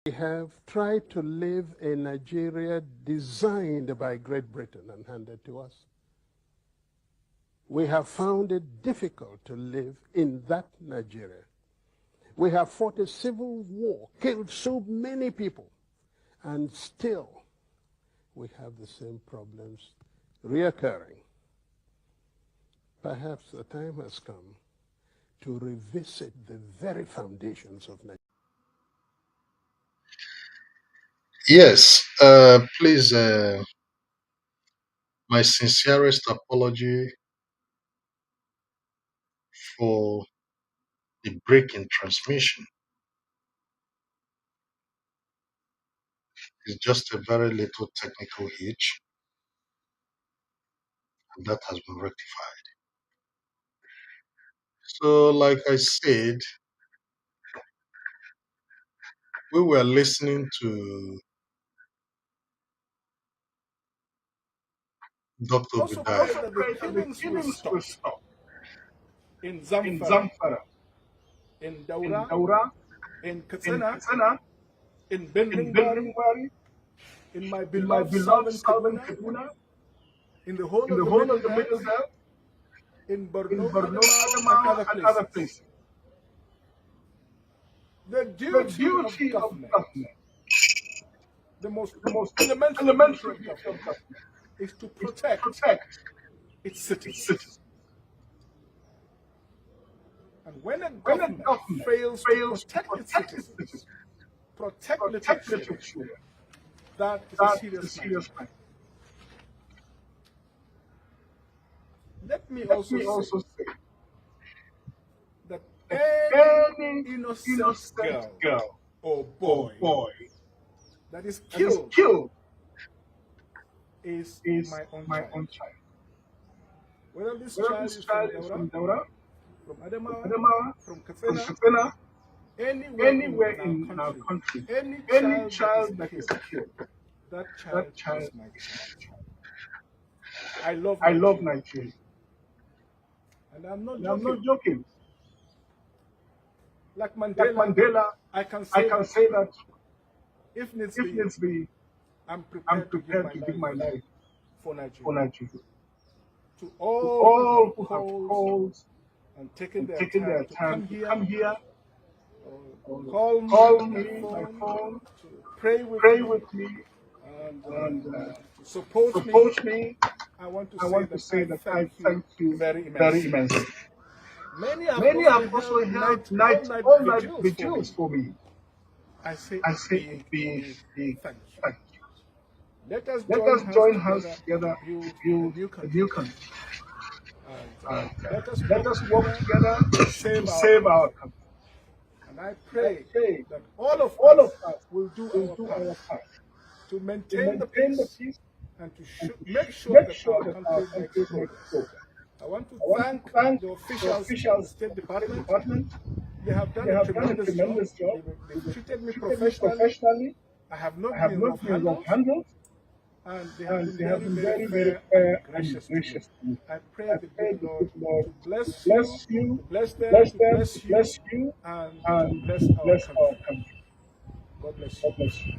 We have tried to live a Nigeria designed by Great Britain and handed to us. We have found it difficult to live in that Nigeria. We have fought a civil war, killed so many people, and still we have the same problems reoccurring. Perhaps the time has come to revisit the very foundations of Nigeria. Yes, please, my sincerest apology for the break in transmission. It's just a very little technical hitch, and that has been rectified. So, like I said, we were listening to Dr. Also Bidai. pray that the killings will stop in Zamfara, Zamfara, in in Daura, Daura, in in Katsina, Katsina, in in Birmingham, Birmingham, in my in my beloved beloved southern southern Kaduna, Kaduna, in the whole in of the the whole Middle of the Middle Belt, Belt, in in Borno, Borno, Adamawa, and Adamawa, other and other places. places. The The duty of duty of government, government, the most the most elementary duty elementary of duty of government, government, is to is to protect protect its its citizens. citizens. And when a When a government government fails to fails to protect its protect its citizens, citizens, protect little protect little children, children, that is a that is a serious matter. serious matter. Let me Let also me say also say that that any any innocent innocent girl girl or or boy boy that is that is killed killed is is my own my child. own child. Whether this Whether child this is from child is Daura, from Daura, from from Adamawa, Adamawa, from from Katsina, Katsina, anywhere anywhere in our in our country, country, any any child that is child that is killed, killed, that child that child is my is child. my child. I love I love Nigeria, Nigeria, and I'm not and I'm not joking. joking. Like Like Mandela, Mandela, I can I say can that say that if needs if be, needs be, I'm I'm prepared to give prepared my to give life my life for for Nigeria. Nigeria. To To all who have all who have called called and taken and their taken their time to time come to here come here, or or call me call on my me my phone phone, to pray with pray me with me, and and to support me, support me. I want to I say want to that say I that thank I you thank you very very immensely. immensely. Many have Many also have held also held all-night all night vigils for vigils me. for me. I say I a say a big, big, big big thank you. thank you. Let us Let join us hands join hands together to together build to a build new a country. new country. And And let us let work us work together together to to save our save our country. country. And I And I pray pray that all that of all us of us will do will our do part our part to to maintain the maintain the peace peace and to and to make sure make that sure our that our country makes country makes progress. progress. I want to I want to thank thank the the officials of the officials State of the State Department. Department. They have They done a have done a tremendous job. tremendous job. They've treated me Treated me professionally. professionally. I have I not have been not been rough-handled, rough-handled, and they have and been they have very, been very very, very fair and fair and gracious to me. gracious to me. I pray I the good pray the Lord good Lord to to bless you, bless you, to bless to them, bless to them, to bless you, bless you, and to and bless to our bless our country. country. God bless you. God bless you.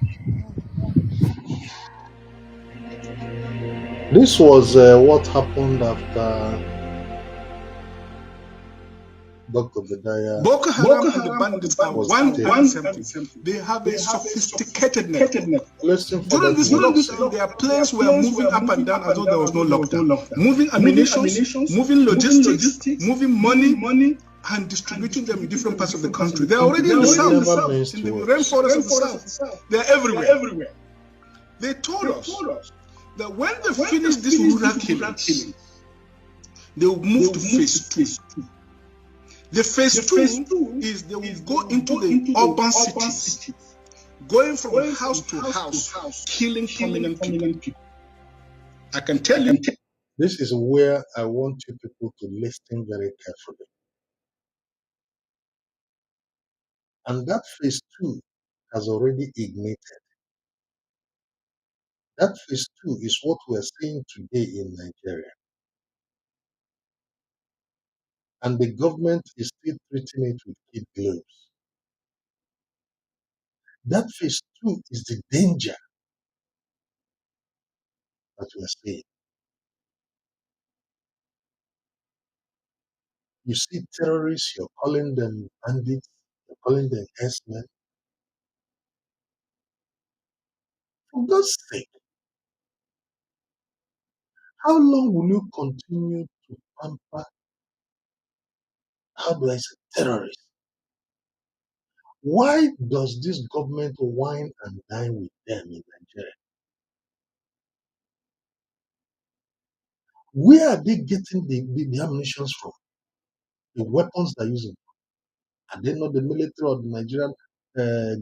This was what happened after Dr. Bedaya Boko Boko Haram and the Haram and the bandits are bandits one are and the one same and the thing. same thing. They have They a have a sophisticated sophisticated network. network. Listen for During that this word. During this lockdown, their lockdown, their planes were planes moving were up and moving down up as and though there down was as no though there was no lockdown. lockdown. Moving Moving ammunitions, ammunitions, moving moving logistics, logistics, moving moving money, money, and and distributing them in distributing different them in parts of the different parts of country. the They are country. already They in are the already in the south, south, in the in the rainforest of the rainforest of the south. south. They are They are everywhere. everywhere. They told They us told us that when they that when finish they these finish rural these rural killings, killings, they will they move will to move to phase two. phase two. The phase The phase two two is they will is they go will into go the into the urban urban cities, cities, going from going from house to house to house, house, killing killing prominent people. prominent people. I can tell I you, can tell. This is where I want you people to listen very carefully. And that phase two has already ignited. That phase two is what we are seeing today in Nigeria. And the government is still treating it with kid gloves. That phase two is the danger that we are seeing. You see terrorists, you're calling them bandits, you're calling them herdsmen. For God's sake, how long will you continue to pamper, how do I say, terrorists? Why does this government wine and dine with them in Nigeria? Where are they getting the ammunition from? The weapons they're using? Are they not the military or the Nigerian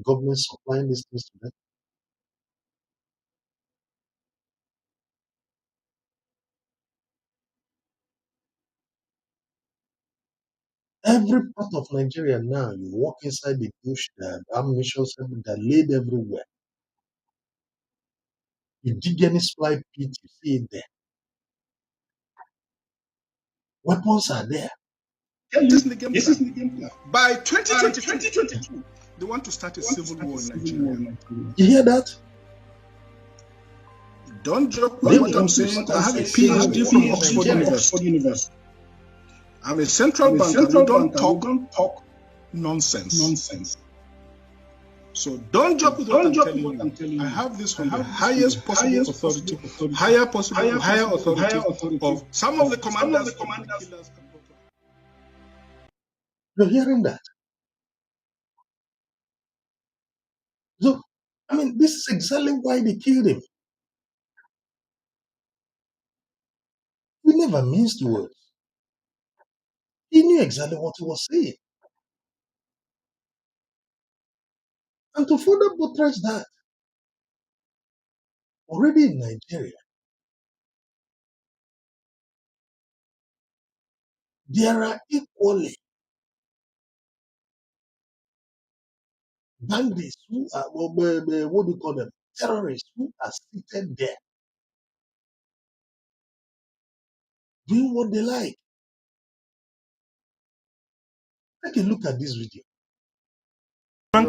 government supplying these things to them? Every part of Nigeria now, you walk inside the bush, there are ammunition that are laid everywhere. You dig any supply pit, you see it there. Weapons are there. This is the game plan. By 2022, they want to start a civil war in Nigeria. You hear that? Don't joke with what I'm saying. I have a PhD from Oxford University. I'm a central banker. We don't talk nonsense. So don't joke with what I'm telling you. I have this from the highest possible authority, higher authority of some of the commanders. You're hearing that? So, I mean, this is exactly why they killed him. He never minced words. He knew exactly what he was saying. And to further buttress that, already in Nigeria, there are equally bandits who are, what do you call them? Terrorists who are seated there doing what they like. Take a look at this video. Where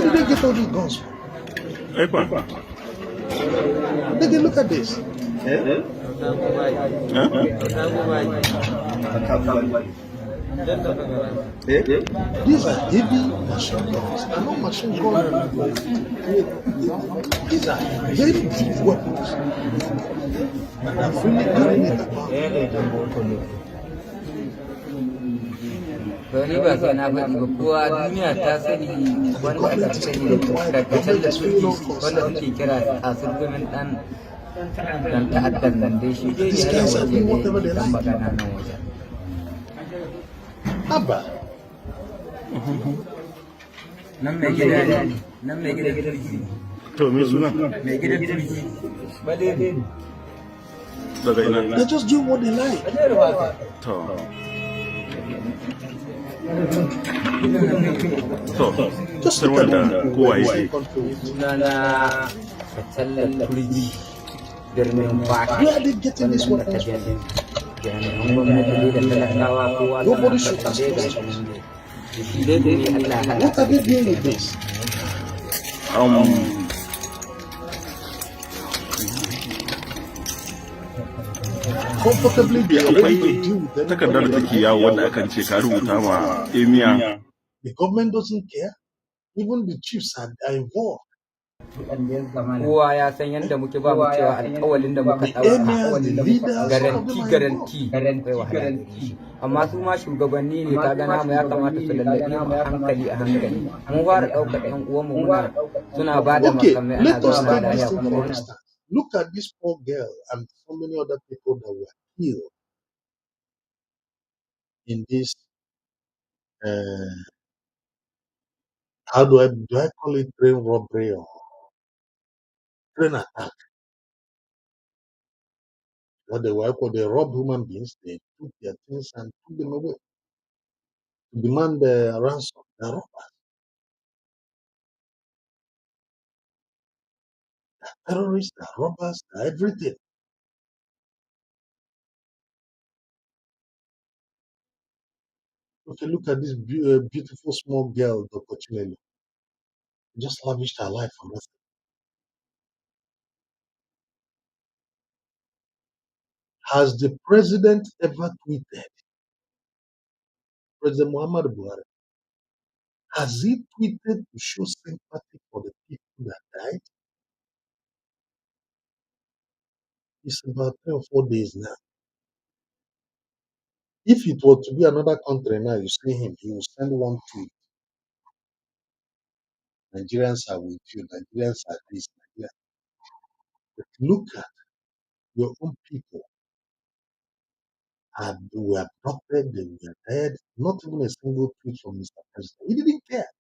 did they get all these guns from? Take a look at this. These are heavy machine guns. They're not machine guns. These are very deep weapons. And they're fully carrying it about. Wani ba sai na faɗi ba kowa duniya ta sani wanda aka sani da kasar da wanda suke kira a surgumin dan ta'addan nan dai shi dai ya waje da kan magana nan wajen. Abba. Nan mai gida ne, nan mai gida turji. To me suna? Mai gida turji. Bale daga ina? They just do what they like. To. Just Sai look at wanda kowa yake. sunana Katalla Turji birnin Baki. Where are they getting this weapons from? Jami'an gwamnati da talakawa kowa Nobody should ask da us. shi dai ne Allah What are they doing with this? Comfortably, they are ready to deal with them. Takardar da take yawo wanda akan ce ka rubuta ma emiya. The government doesn't care. Even the chiefs are involved. kowa ya san yadda muke ba mu cewa alƙawalin da muka ɗauka garanti kai wahala amma su ma shugabanni ne ka ga namu ya kamata su lallaɓe mu hankali a hankali mun fara ɗaukar ɗan uwanmu muna suna ba da makamai ana zama da ya kuma Look at this poor girl and so many other people that were killed in this. How do I call it train robbery or train attack? What they were called, they robbed human beings, they took their things and took them away to demand the ransom. They're robbers, terrorists, they're robbers, they're everything. Okay, look at this beautiful small girl, Dr. Chinelo. Just lavished her life on nothing. Has the president ever tweeted? President Muhammad Buhari, has he tweeted to show sympathy for the people that died? It's about 3 or 4 days now. If it were to be another country now, you see him, he will send one tweet. Nigerians are with you, Nigerians are this, Nigerians. But look at your own people. They were abducted, they were dead. Not even a single tweet from Mr. President. He didn't care.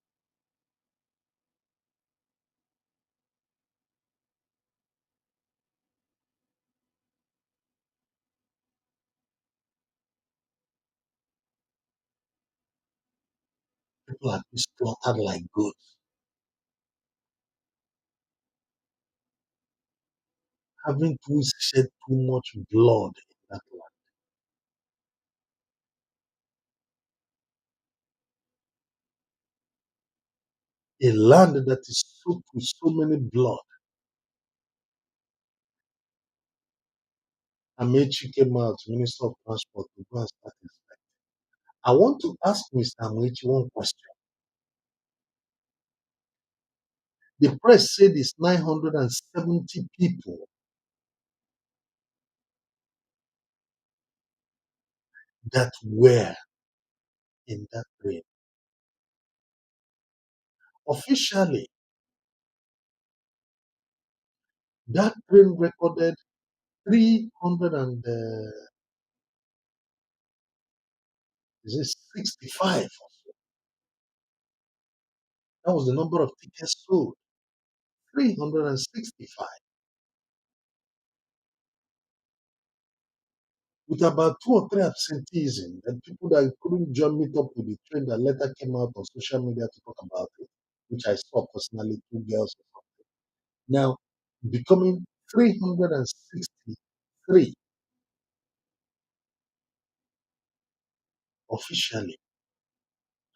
People are being slaughtered like goats, having to shed too much blood in that land. A land that is soaked with so many blood. Amechi came out, Minister of Transport, to go and start inspecting. I want to ask Mr. Amechi one question. The press said it's 970 people that were in that train. Officially, that train recorded 365. That was the number of tickets sold. 365. With about 2 or 3 absenteeism and people that couldn't join meet up with the train that later came out on social media to talk about it, which I saw personally, 2 girls or something. Now, becoming 363 officially.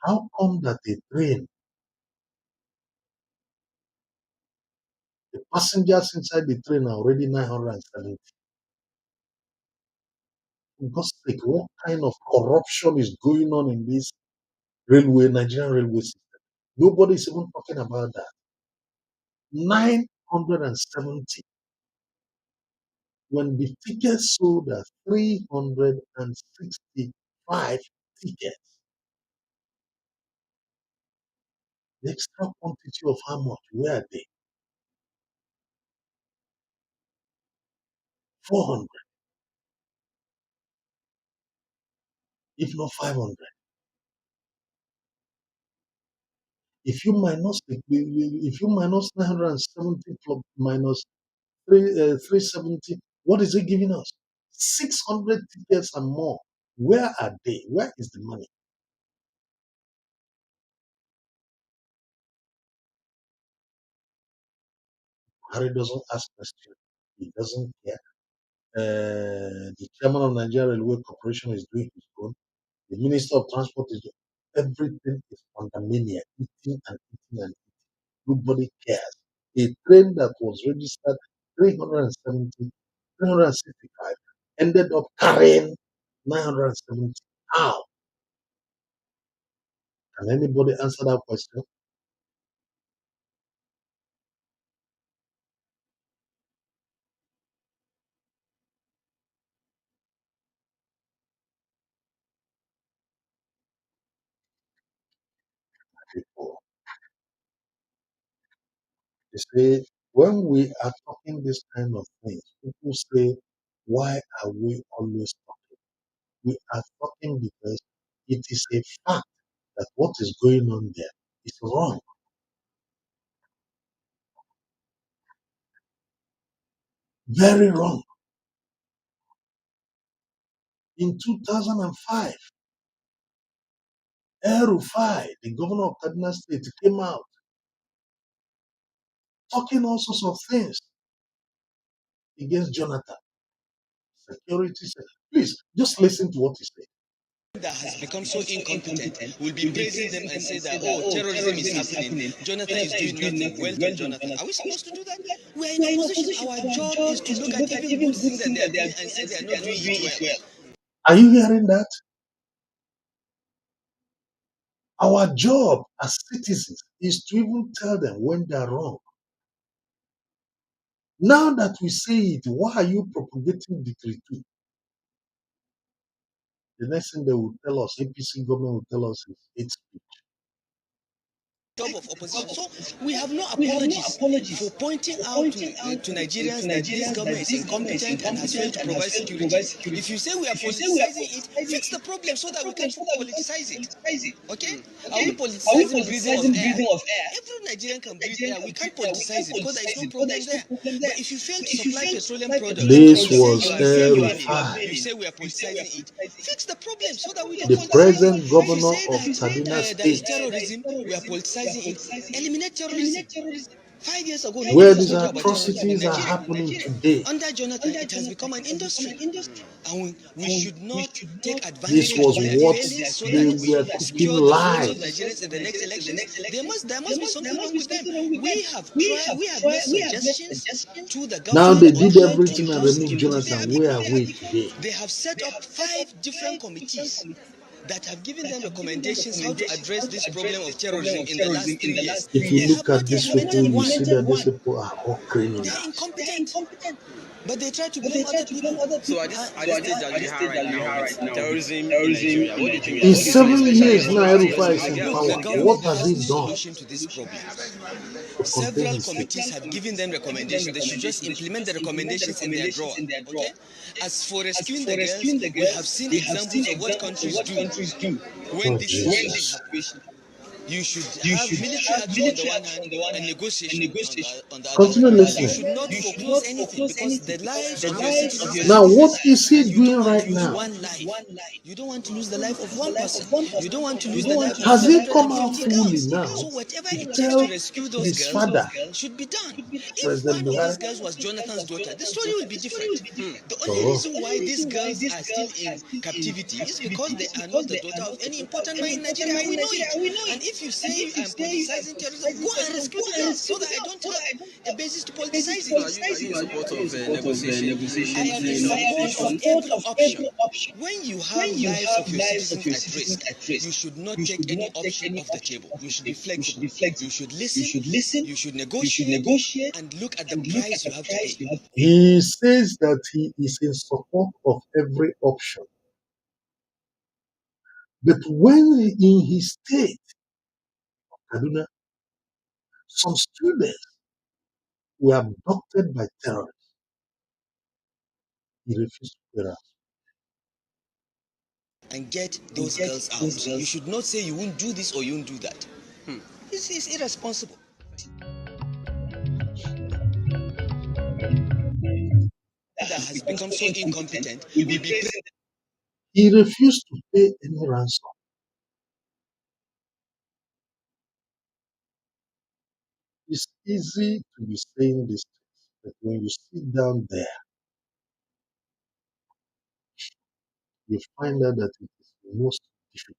How come that the train, the passengers inside the train are already 970? For God's sake, what kind of corruption is going on in this Nigerian railway system? Nobody is even talking about that. 970. When the tickets sold at 365 tickets, the extra quantity of how much were they? 400, if not 500. If you minus 970 minus 370, what is it giving us? 600 tickets and more. Where are they? Where is the money? Harry doesn't ask questions. He doesn't care. The chairman of Nigeria Railway Corporation is doing his own. The Minister of Transport is doing everything is under mania, eating and eating and eating. Nobody cares. A train that was registered 370, 365 ended up carrying 970. How? Can anybody answer that question? People, they say, when we are talking this kind of things, people say, why are we always talking? We are talking because it is a fact that what is going on there is wrong. Very wrong. In 2005, El Rufai, the governor of Kaduna State, came out talking all sorts of things against Jonathan. Security said, please, just listen to what he said. that has become so incompetent will be praising them and say that, oh, terrorism is happening, Jonathan is doing nothing, well done, Jonathan. Are we supposed to do that? We are in opposition. Our job is to look at even good things that they are doing and say they are not doing it well. Are you hearing that? Our job as citizens is to even tell them when they are wrong. Now that we say it, why are you propagating Decree 2? The next thing they will tell us, APC government will tell us is hate speech. Job of opposition. So we have no apologies for pointing out to Nigerians that this government is incompetent and has failed to provide security. If you say we are politicizing it, fix the problem so that we can politicize it. Okay? Are we politicizing breathing of air? Every Nigerian can breathe air. We can't politicize it because there is no problem there. But if you fail to supply petroleum products This and you was say you are El-Rufai, you say we are politicizing it, fix the problem so that we don't the politicize it. present If you governor say of that Kaduna there is State, terrorism, we are politicizing it. Eliminate terrorism. 5 years ago, nobody where was these talking about terrorism in atrocities are Nigeria. happening today. Under Jonathan, it has become an industry. And we should not take This advantage was of their what failings so they that we were cooking secure the votes of lies. Nigerians in the next elections. There must be something wrong with them. We have made suggestions to the Now they government on did how to everything and improve removed security. They Jonathan. have Where are ignored we that. today? They have set up 5 different committees that have given them recommendations how to address this problem of terrorism in the last 3 years. If you They look have at not these people, implemented you one. see that these people are all They are criminals. incompetent. But they try to blame other people. So at this stage that we are right now with terrorism in Nigeria, what do you think the In solution is 7 for that? years now, El-Rufai is in Look, the power. government What has has he the done solution to this problem. to contain Several his state? committees have given them recommendations. They should just implement the recommendations in their drawer. Okay? As for rescuing the girls, we have seen examples of what countries do when Oh, this situation Jesus. happens. You should have military action on the one hand and negotiation on the other. Continue You listening. should not foreclose anything because the lives of your citizens are Now, what citizens is he and you don't doing want to right lose now? one life. You don't want to lose the life of one person. You don't want to lose the life of Has he come out 250 fully girls. now So whatever to it takes to tell rescue those his girls father, should be done. If President one of Buhari? these girls was Jonathan's daughter, the story will be different. The only Oh, reason why these girls are still in captivity is because they are not the daughter of any important man in Nigeria, and we know it. And if you say I'm politicizing terrorism, go and rescue the girls so that I don't have a basis to politicize So it. are you in support of I negotiation am in to support of every option. When you have lives of your citizens at risk, you should not take any option off the table. You should be flexible. You should listen, you should negotiate, and look at the price you have to pay. he says that he is in support of every option. But when in his state, Kaduna, some students were abducted by terrorists, he refused to pay ransom. And get those girls out. You should not say you won't do this or you won't do that. This is irresponsible. That has become so incompetent will be praised. He refused to pay any ransom. It's easy to be saying this, but when you sit down there, you find out that it is most difficult.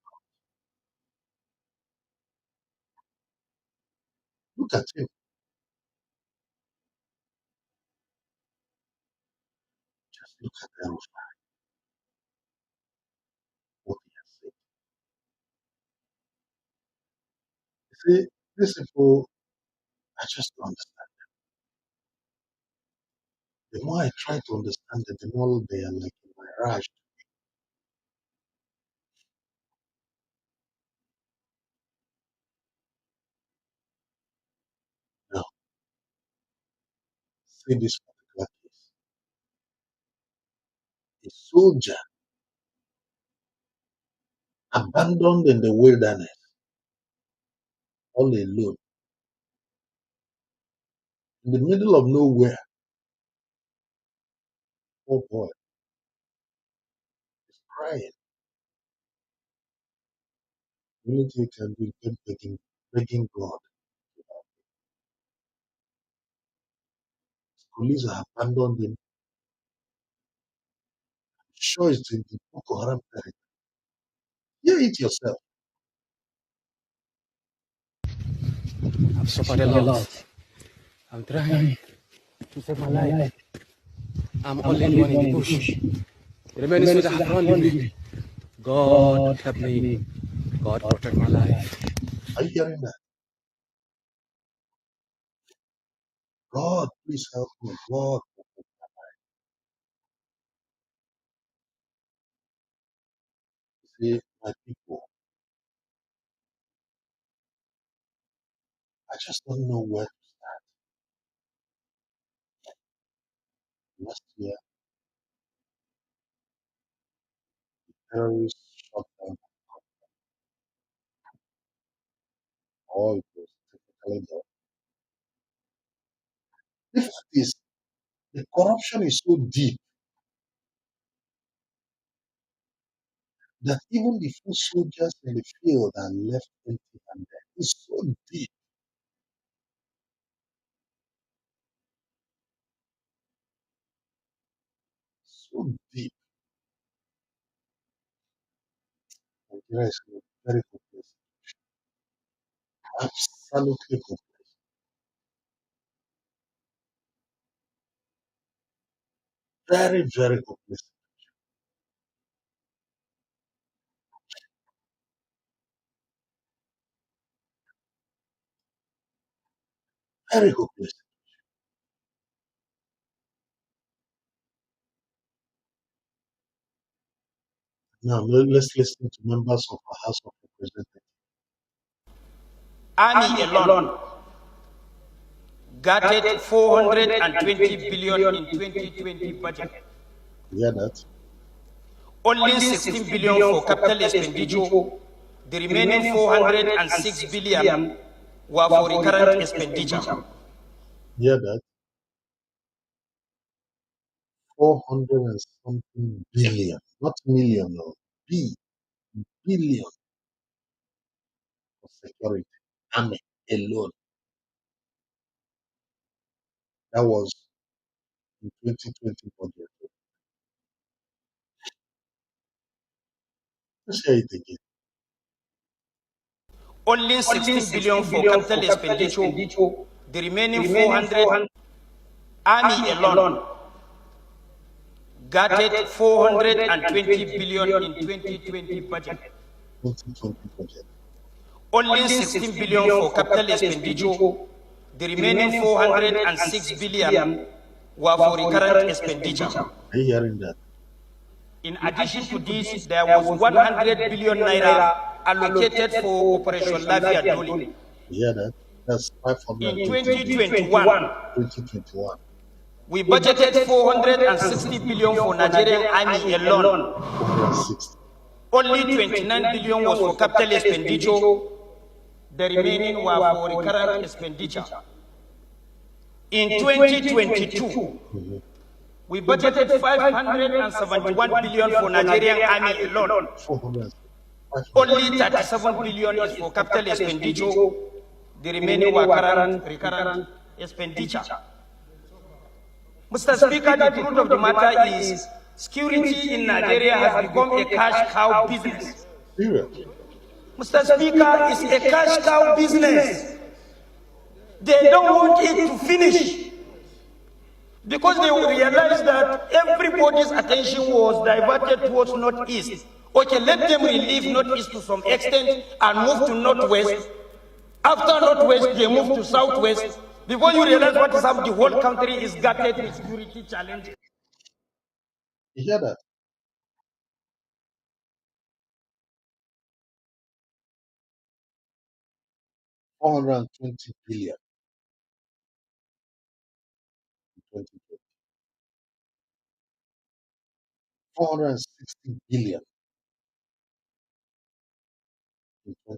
Look at him. Just look at El-Rufai, what he has said. You see, these people, I just don't understand. The more I try to understand it, the more they are like a mirage. Now, see this particular case. A soldier abandoned in the wilderness, all alone, in the middle of nowhere. Oh boy, he's crying. The only thing he can do is keep begging God. Police have abandoned him. Sure, it's in the Boko Haram territory. Hear it yourself. I've suffered a lot. I'm trying to save my life. I'm only the one in the bush. The remaining soldiers have run with me. God help me. God protect my life. Are you hearing that? God, please help me. God, say, my people, I just don't know where to start. Last year, terrorists shot down all those technically there. The fact is, the corruption is so deep that even the foot soldiers in the field are left empty-handed. It's so deep, so deep. Nigeria is in a very hopeless, absolutely hopeless, very, very hopeless, very hopeless. Now, let's listen to members of our House of Representatives. Army alone gutted 420 billion in 2020 budget. You hear that? Only 16 billion for capital expenditure. The remaining 406 billion were for recurrent expenditure. You hear that? 400 and something billion, not million, no, billion for security. Army alone. That was in 2020 budget. Let's hear it again. Only 16 billion for capital expenditure. The remaining 400 Army alone gutted 420 billion in 2020 budget. 2020 budget. Only 16 billion for capital expenditure. The remaining 406 billion were for recurrent expenditure. Are you hearing that? In addition to this, there was 100 billion naira allocated for Operation Lavia Dole. You hear that? That's 500. In 2021, 2021. we budgeted 460 billion for Nigerian Army alone. 460. Only 29 billion was for capital expenditure. The remaining were for recurrent expenditure. In 2022, we budgeted 571 billion for Nigerian Army alone. 400. Only 37 billion is for capital expenditure. The remaining were recurrent expenditure. Mr. Speaker, the truth of the matter is security in Nigeria has become a cash cow business. Mr. Speaker, it's a cash cow business. They don't want it to finish because they will realize that everybody's attention was diverted towards Northeast. Okay, let them relieve Northeast to some extent and move to Northwest. After Northwest, they move to Southwest. Before you realize what is happening, the whole country is gutted with security challenges. You hear that? $420 billion in 2020. 460 billion in 2021.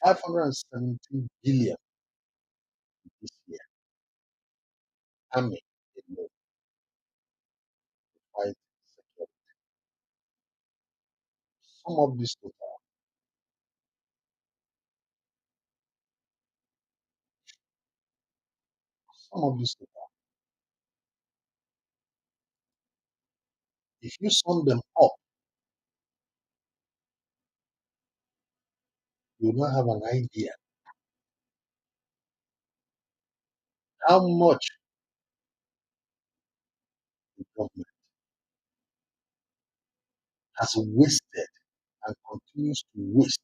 517 billion this year. Army alone to fight security. Some of this total. Some of this total. If you sum them up, you will not have an idea how much the government has wasted and continues to waste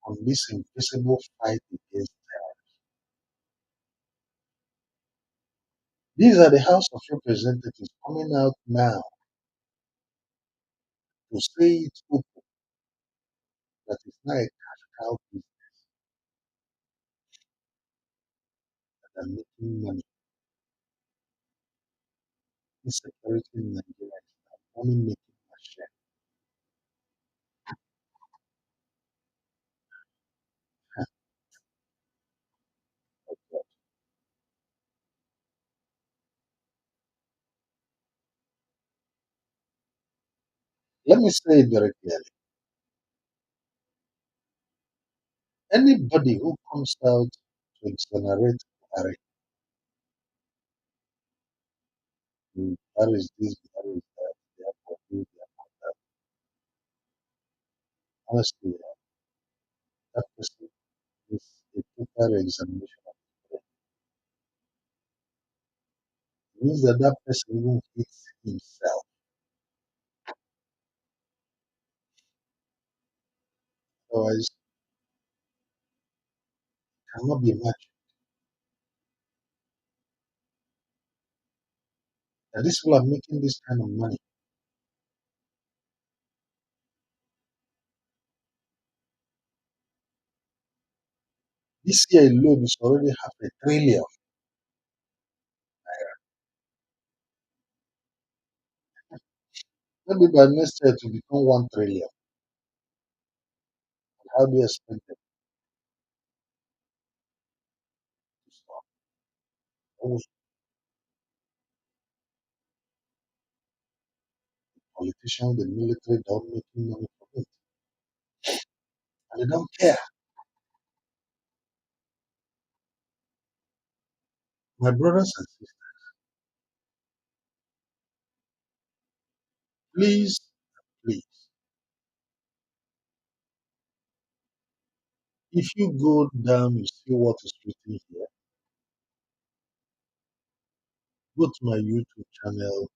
on this invisible fight against terror. These are the House of Representatives coming out now to say it open that it's not a cash cow business that are making money. Insecurity in Nigeria is now money making machine. Let me say it very clearly. Anybody who comes out to exonerate Buhari, Buhari is this, Buhari is that, therefore this, therefore that, honestly, that person is a total examination of his brain. It means that that person even hates himself. Otherwise, it cannot be imagined that these people are making this kind of money. This year alone is already half a trillion. Maybe by next year it will become 1 trillion. How do you expect them to stop? Almost the politicians, the military, they're all making money from it. And they don't care. My brothers and sisters, please, please, if you go down, you see what is written here, go to my YouTube channel,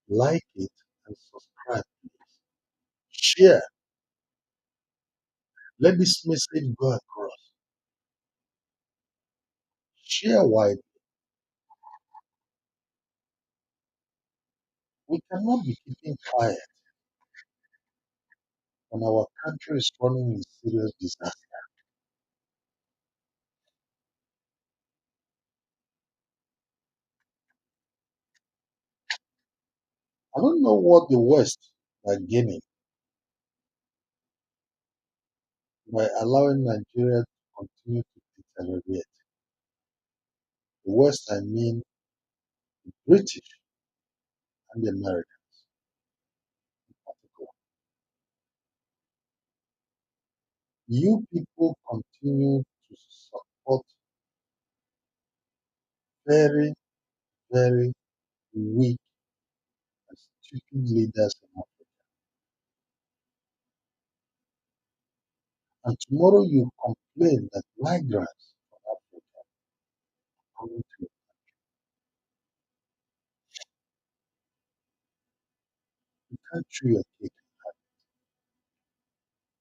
like it, and subscribe, please. Share. Let this message go across. Share widely. We cannot be keeping quiet when our country is running in serious disaster. I don't know what the West are gaining by allowing Nigeria to continue to deteriorate. The West, I mean the British and the Americans in particular. You people continue to support very, very weak and stupid leaders in Africa. And tomorrow you complain that migrants from Africa are coming to the country you're taking.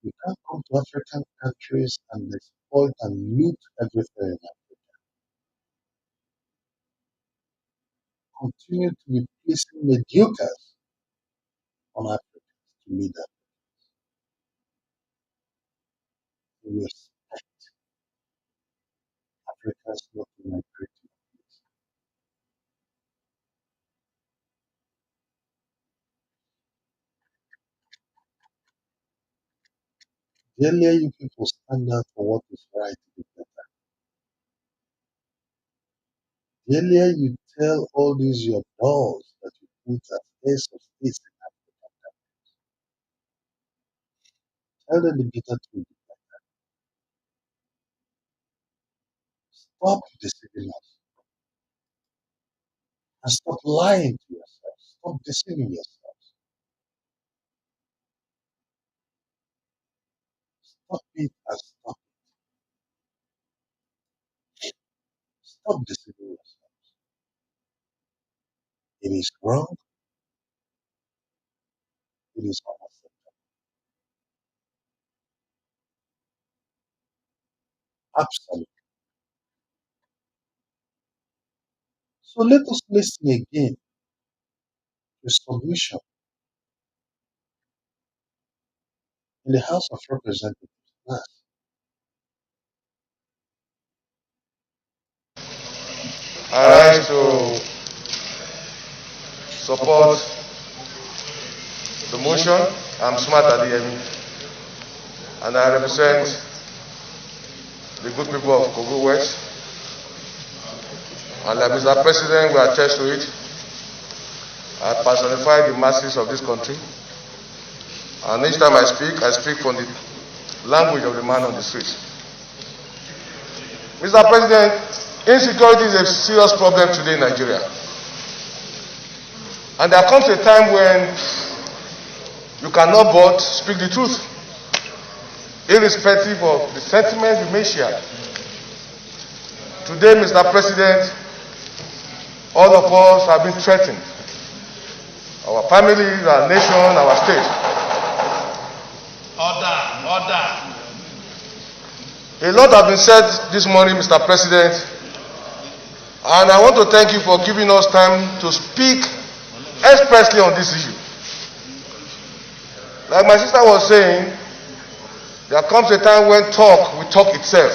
You can't come to African countries and exploit and loot everything in Africa. Continue to be placing mediocres on Africans to lead them. We expect Africans not to migrate to the place. The earlier you people stand up for what is right, the better. The earlier you tell all these your dolls that you put as heads of states in Africa, tell them the bitter truth. Stop deceiving us and stop lying to yourself. Stop deceiving yourselves. Stop it and stop. Stop deceiving yourselves. It is wrong. It is unacceptable. Absolutely. So let us listen again to submission in the House of Representatives. I rise to support the motion. I'm smart at the end, and I represent the good people of Kogi West. And like Mr. President, we attest to it. I personify the masses of this country. And each time I speak from the language of the man on the street. Mr. President, insecurity is a serious problem today in Nigeria. And there comes a time when you cannot but speak the truth, irrespective of the sentiments you may share. Today, Mr. President, all of us have been threatened. Our families, our nation, our state. Order. A lot has been said this morning, Mr. President, and I want to thank you for giving us time to speak expressly on this issue. Like my sister was saying, there comes a time when talk will talk itself.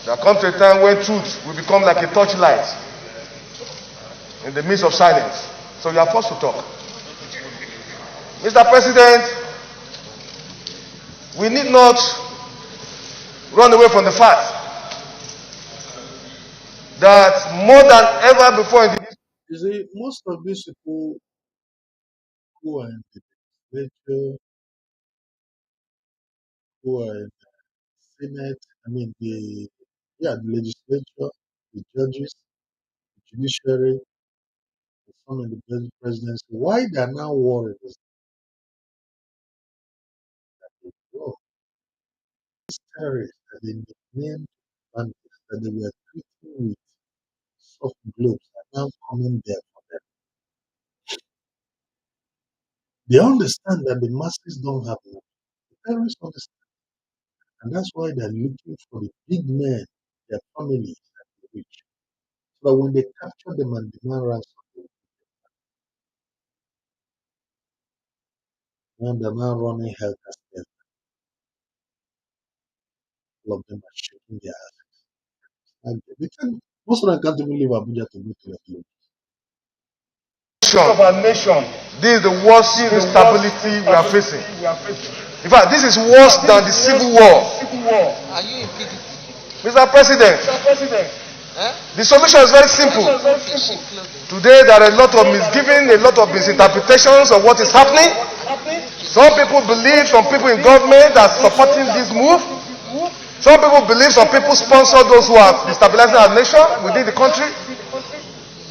There comes a time when truth will become like a torchlight in the midst of silence. So you are forced to talk. Mr. President, we need not run away from the fact that more than ever before in the You see, most of these people who are in the legislature, who are in the Senate, the legislature, the judges, the judiciary, some in the presidency, why they are now worried is that these terrorists that they named bandits that they were treating with soft gloves are now coming there for them. They understand that the masses don't have enough. The terrorists understand. And that's why they're looking for the big men, their families, and the rich. So that when they capture them and demand ransom, when they're now running helter skelter, all of them are shaking their asses. And most of them can't even leave Abuja to go to their village. of our nation, this is the worst instability we are facing. In fact, this is worse than the civil war. Are you in PDP? Mr. President, the solution is very simple. Today there are a lot of misgiving, a lot of misinterpretations of what is happening. Some people believe, some people in government are supporting this move. Some people believe, some people sponsor those who are destabilizing our nation within the country.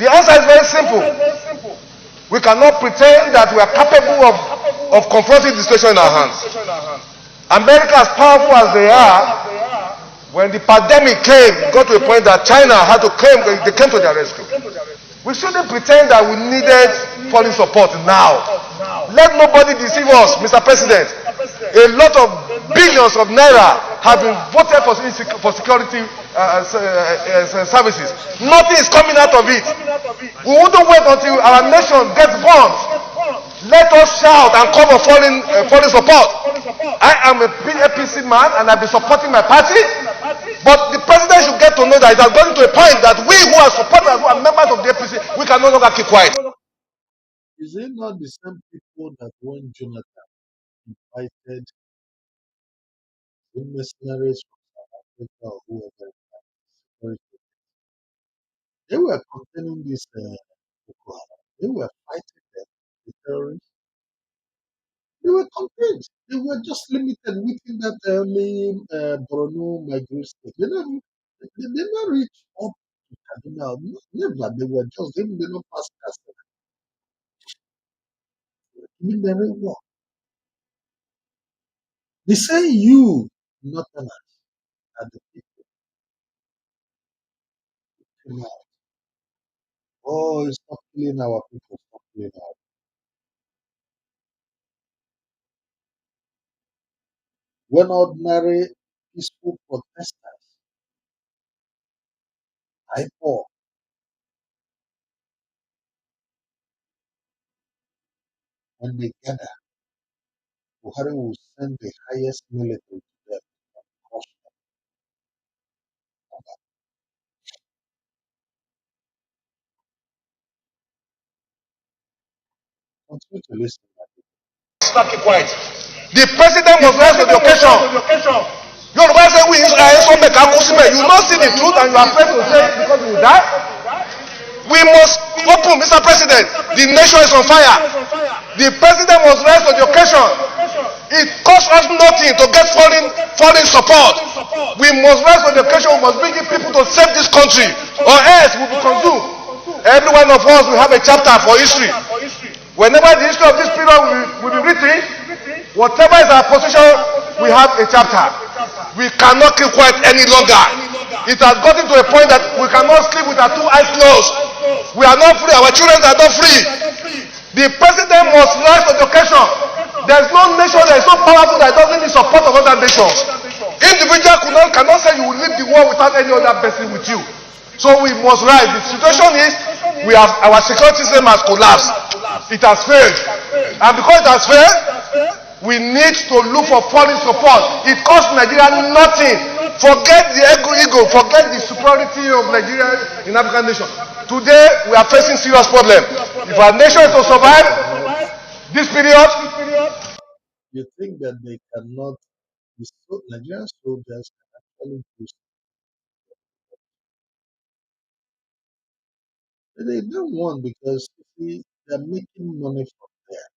The answer is very simple. We cannot pretend that we are capable of confronting the situation in our hands. America, as powerful as they are, when the pandemic came, got to a point that China had to came to their rescue. We shouldn't pretend that we needed foreign support now. Let nobody deceive us, Mr. President. A lot of billions of naira have been voted for security services. Nothing is coming out of it. We wouldn't wait until our nation gets bombed. Let us shout and call for foreign support. I am a APC man and I've been supporting my party. But the president should get to know that it has gotten to a point that we who are supporters, who are members of the APC, we can no longer keep quiet. Is it not the same people that when Jonathan invited the mercenaries from South Africa or whoever, they were containing this Boko Haram. They were fighting them, the terrorists. They were contained. They were just limited within that only Borno migrant state. They never reached up to Kaduna. Never. They were just, they not pass Kasala. mean the real war. They say you, Northerners, are the people who came out. Oh, stop killing our people, stop killing our. When ordinary peaceful protesters, I poor, when they gather, Buhari will send the highest military to them and crush them. Continue to listen. Stop keep quiet. The president must rise to the occasion. Yoruba say we Israel so make you not see the truth and you are afraid to say it because you will die. We must open, Mr. President. The nation is on fire. The president must rise to the occasion. It costs us nothing to get foreign support. We must rise to the occasion. We must bring in people to save this country, or else we will be consumed. Every one of us will have a chapter for history. Whenever the history of this period will be written, whatever is our position, we have a chapter. We cannot keep quiet any longer. It has gotten to a point that we cannot sleep with our two eyes closed. We are not free. Our children are not free. The president must rise to the occasion. There is no nation that is so powerful that doesn't need support of other nations. Individual cannot say you will leave the war without any other person with you. So we must rise. The situation is our security system has collapsed. It has failed. And because it has failed, we need to look for foreign support. It costs Nigeria nothing. Forget the ego, forget the superiority of Nigeria in African nation. Today, we are facing serious problem. If our nation is to survive this period, you think that they cannot, Nigerian soldiers can actually do something. They don't want because you see, they're making money from there.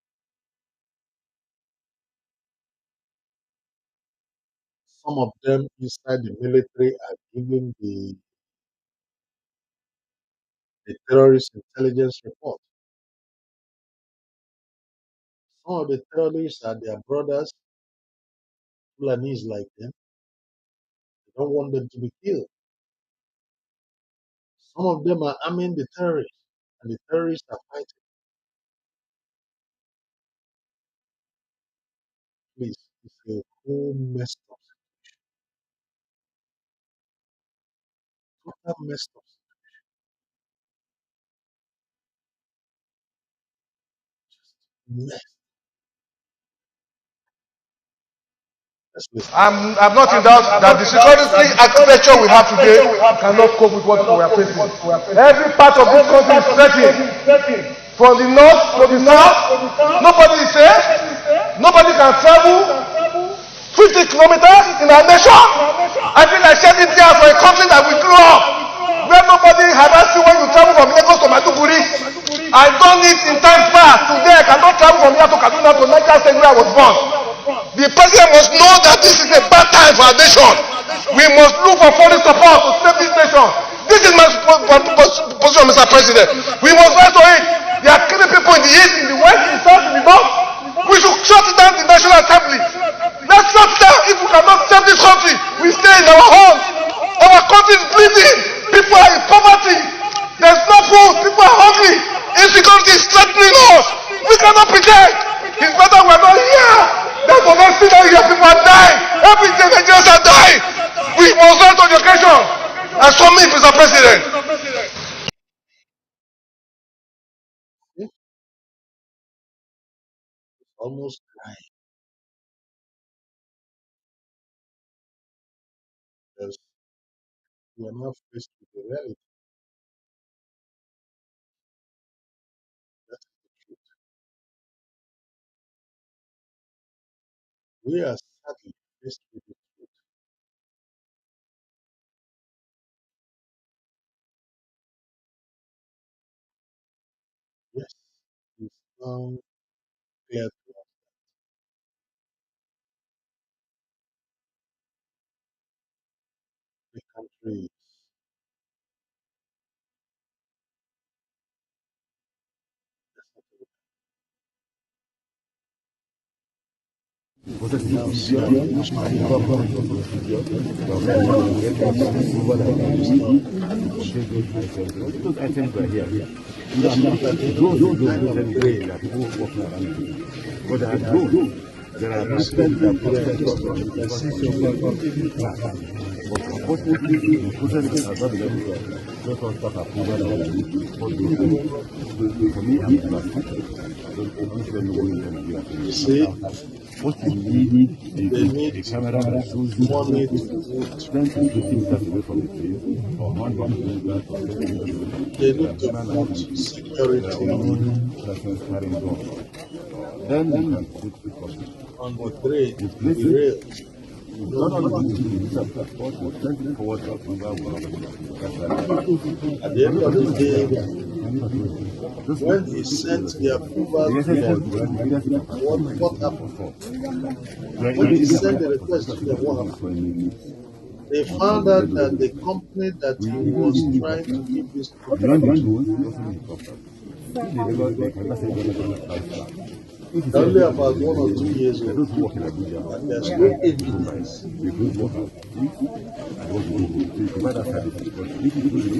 Some of them inside the military are giving the terrorist intelligence report. Some of the terrorists are their brothers, Fulanis like them. They don't want them to be killed. Some of them are arming the terrorists, and the terrorists are fighting. Please, it's a whole messed up, total messed up. Mess. I'm not in doubt that the security architecture we have today cannot cope with what we are facing. Every part of this country is threatened. From the north to the south, nobody is safe. Nobody can travel 50 kilometers in our nation. I feel like shedding tears for a country that we grew up, where nobody harass you when you travel from Lagos to Maiduguri. I done it in times past. Today I cannot travel from here to Kaduna to Niger State where I was born. The president must know that this is a bad time for our nation. We must look for foreign support to save this nation. This is my position, Mr. President. We must rise to it. They are killing people in the east, in the west, in the south, in the north. We should shut down the National Assembly. Let's shut down. If we cannot save this country, we stay in our homes. Our country is bleeding. People are in poverty. There's no food. People are hungry. Insecurity is threatening us. We cannot pretend. It's better we're not here. That's what I see that here. People are dying. Every day Nigerians are dying. We must rise to the occasion. And so me, Mr. President. Almost crying because we are now faced with the reality. That's the truth. We are sadly faced with the truth. Yes, it's now clear to us the country is items are here. But there are drones. There are systems that but unfortunately, the process has not been able to let us start approval of for me, I'm plastic. I don't really know what you see. What you need is a camera that shows you 10 to 15 meters away from the place, or 100 meters away from the place. They need to put security persons carrying guns. Then you can put the copy. On the rail. Not only to the transport, but 24 hours approval will not be at the end of the day, when he sent the approval to them, what happened? When he sent the request to them, what happened? They found out that the company that he was trying to give this to only about 1 or 2 years old, and there's no evidence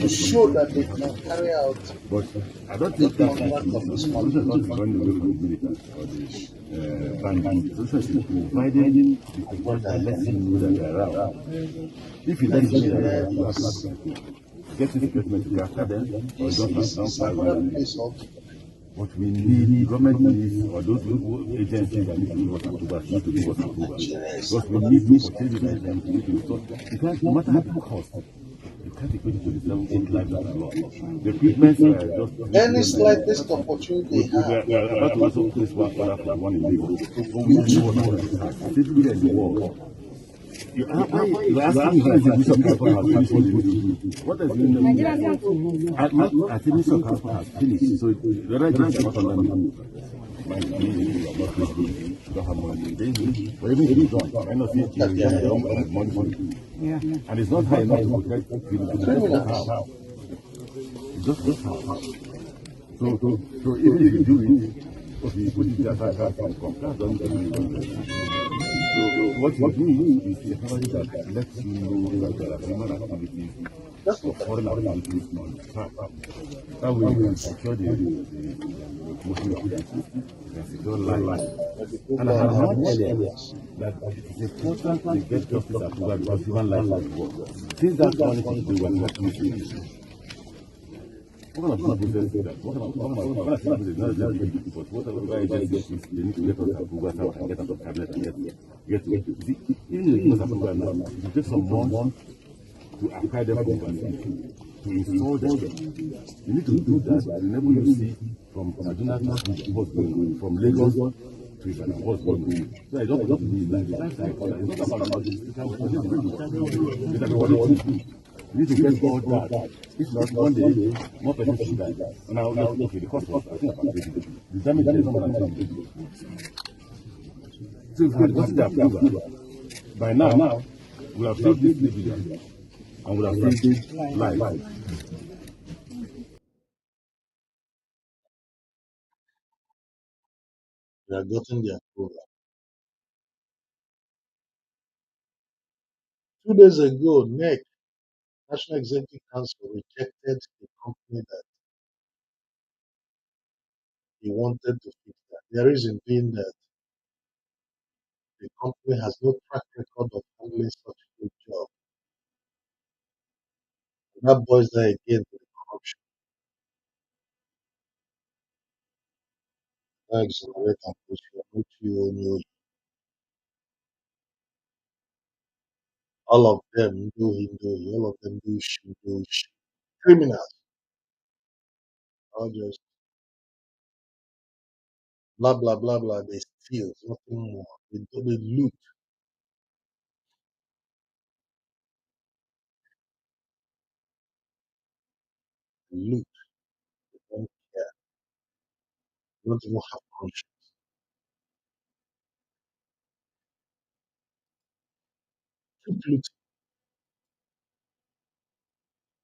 to show that they can carry out. But I don't think that's not this one. Providing the that lets him know that they're around. If he doesn't know that you have get to the statement, you have them, or just not. What we need, the government needs, or those agencies that need to give us approval, not to give us approval. Because we need to purchase the items, we need to install. Because no matter the cost, you can't equate it to the 7-8 lives that are lost. The equipment are just... Any slightest opportunity we are about to also place one order for one in Lagos. So we need to work on it. Simply in the world. You ask me how the Bishop Council has finished what they need to do. What does it mean? I think Bishop Council has finished. So the right is not on them. My opinion, you are not going to don't have money. But even if you don't, I know you don't have money. And it's not high enough to protect people. It's just how. So even if you do it, if you put it just like that, don't do it. So what you do is technology that lets you know that there are human activities or foreign activities on track. That way you can secure the motion of the and secure life. And I have heard earlier that it's important to get justice approval because human life is work. Since that quality, they were not using it. What kind of people say that? What kind of people say not just people, but what other agencies they need to get us approval so and get us to cabinet and get to it. See, even if it's approval now, it will take some months to acquire them from overseas, to install them. You need to do that to enable you to see from Kaduna to what's going on, from Lagos to Ibadan what's going on. So I don't want to do it like that. It's not about this. You need to get all that. If not, one day, more people should die. Now, okay, the cost was, I think, about 80. The damage is not more than 80. So if we had gotten the approval, by now, we have saved this civilian and we have saved life. We have gotten the approval. 2 days ago, NEC, National Executive Council, rejected the company that he wanted to fix that. The reason being that the company has no track record of handling such a good job. And that boils down again to the corruption. Exonerate and push you. All of them do Hindu, all of them do Shindu, criminals. All just blah blah blah blah. They steal, nothing more. They loot. They loot. They don't care. They don't even have conscience. Keep looting.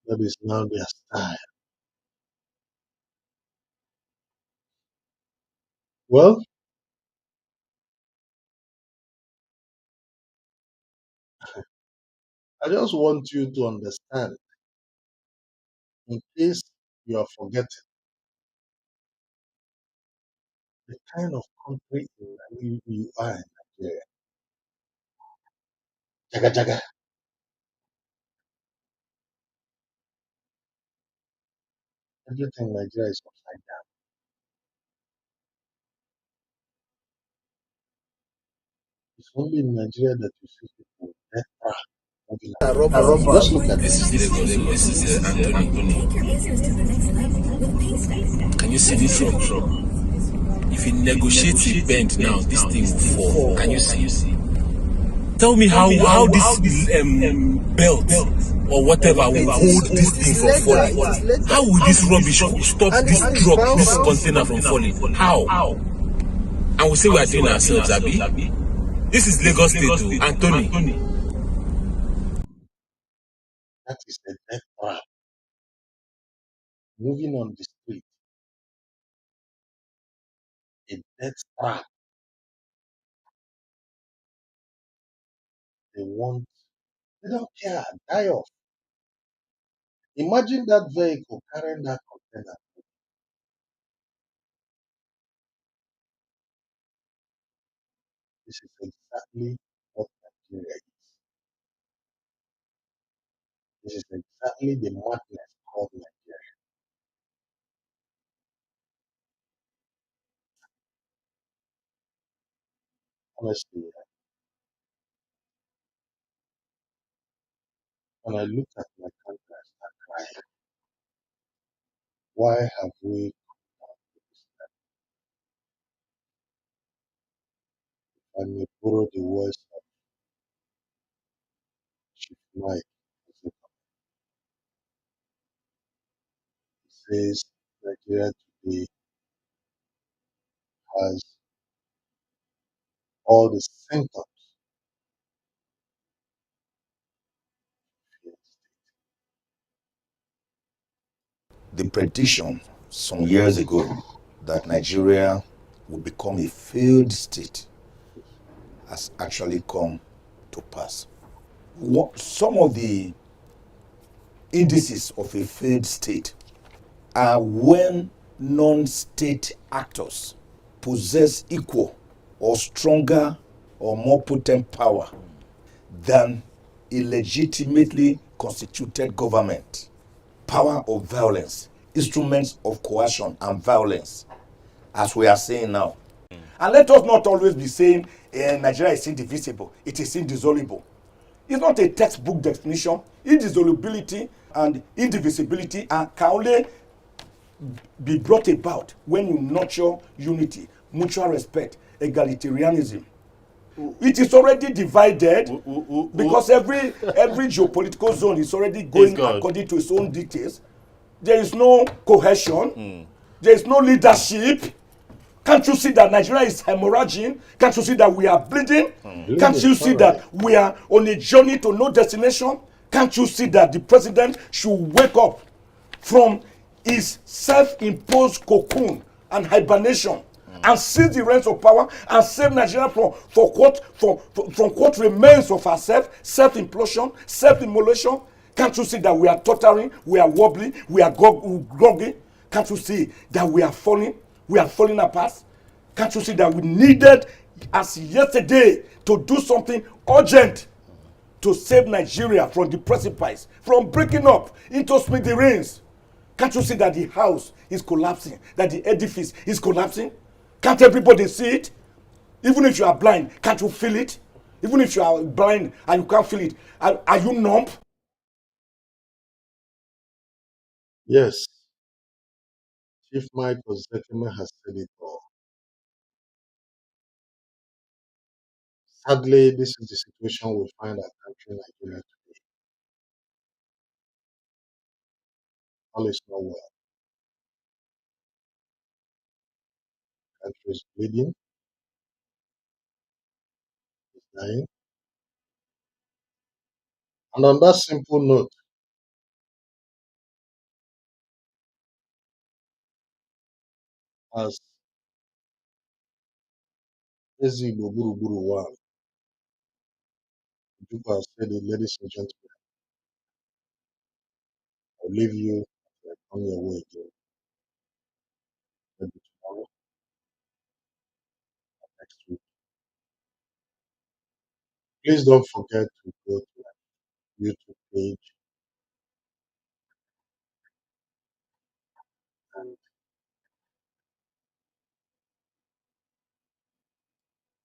That is now their style. Well, I just want you to understand, in case you are forgetting, the kind of country you are in Nigeria. Jaga jaga. Everything in Nigeria is upside down. It's only in Nigeria that you see people with death trap. Just look at This is Lagos. This is Anthony. Can you see this truck? If you negotiate the bend now, this thing will fall. Can you see? Tell me how this belt or whatever will hold this thing from falling. How will this rubbish stop this truck, this container from falling? How? And we say we are doing ourselves, Abi. This is Lagos State, Anthony. That is a death trap. Moving on the street, a death trap. They don't care, die off. Imagine that vehicle carrying that container. This is exactly what Nigeria is. This is exactly the madness called Nigeria. Honestly, when I look at my country, I start crying. Why have we come to this level? I may borrow the words of Chief Mike. He says Nigeria today has all the symptoms. The prediction some years ago that Nigeria would become a failed state has actually come to pass. Some of the indices of a failed state are when non-state actors possess equal or stronger or more potent power than a legitimately constituted government. Power of violence, instruments of coercion and violence, as we are saying now. And let us not always be saying Nigeria is indivisible, it is indissoluble. It's not a textbook definition. Indissolubility and indivisibility can only be brought about when you nurture unity, mutual respect, egalitarianism. It is already divided because every geopolitical zone is already going according to its own dictates. There is no cohesion. There is no leadership. Can't you see that Nigeria is hemorrhaging? Can't you see that we are bleeding? Can't you see that we are on a journey to no destination? Can't you see that the president should wake up from his self-imposed cocoon and hibernation and seize the reins of power and save Nigeria from what remains of ourselves, self-implosion, self-immolation? Can't you see that we are tottering, we are wobbly, we are groggy? Can't you see that we are falling? We are falling apart. Can't you see that we needed, as yesterday, to do something urgent to save Nigeria from the precipice, from breaking up into smithereens? Can't you see that the house is collapsing, that the edifice is collapsing? Can't everybody see it? Even if you are blind, can't you feel it? Even if you are blind and you can't feel it, are you numb? Yes, Chief Michael Zekeme has said it all. Sadly, this is the situation we find our country, Nigeria, today. All is not well. The country is bleeding, is dying. And on that simple note, as Ezigbo Gburugburu 1 People have said it, ladies and gentlemen. I'll leave you on your way again. Maybe tomorrow, next week. Please don't forget to go to my YouTube page and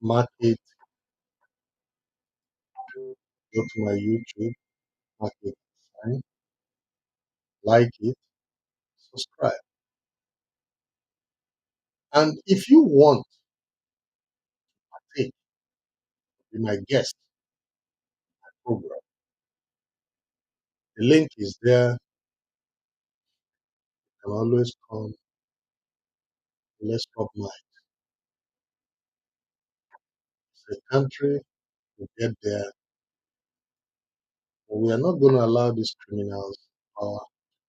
mark it. Go to my YouTube, mark it, sign, like it, subscribe. And if you want to partake, be my guest in my program, the link is there. You can always come. Let's stop mine. It's a country to get there. But we are not going to allow these criminals power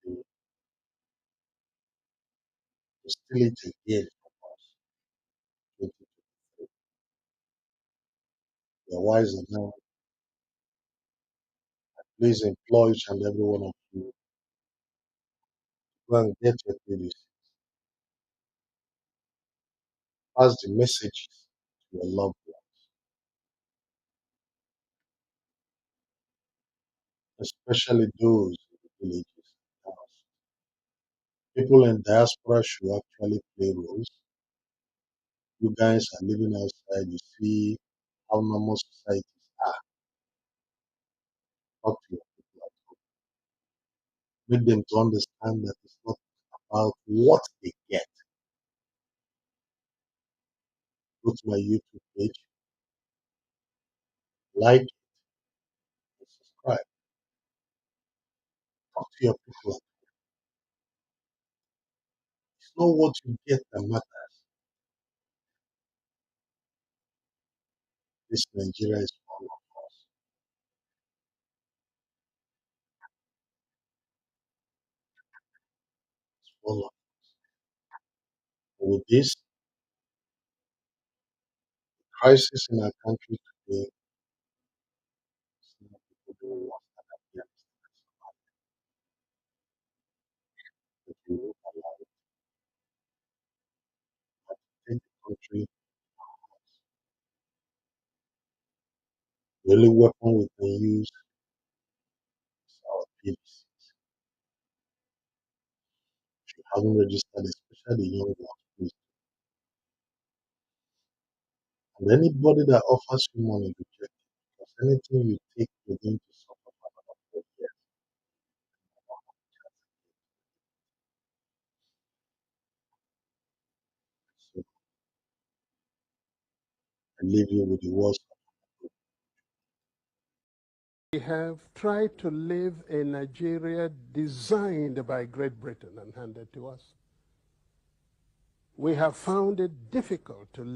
to steal it again from us. 2023. We are wiser now. Please employ each and every one of you to go and get your PVC. Pass the messages to your loved ones, especially those in the villages. People in diaspora should actually play roles. You guys are living outside, you see how normal societies are. Talk to your people at home. Make them to understand that it's not about what they get. Go to my YouTube page, like it, and subscribe. Talk to your people at home. It's not what you get that matters. This Nigeria is full of us. It's full of us. With this crisis in our country today, it's not people doing worse than Afghanistan Somalia. But we won't allow it. We have to take the country in our hands. The only weapon we can use is our PVCs. If you haven't registered, especially the young ones, please. And anybody that offers you money, reject it. Because anything you take, you're going to suffer for another 4 years. So I leave you with the words. We have tried to live a Nigeria designed by Great Britain and handed to us. We have found it difficult to live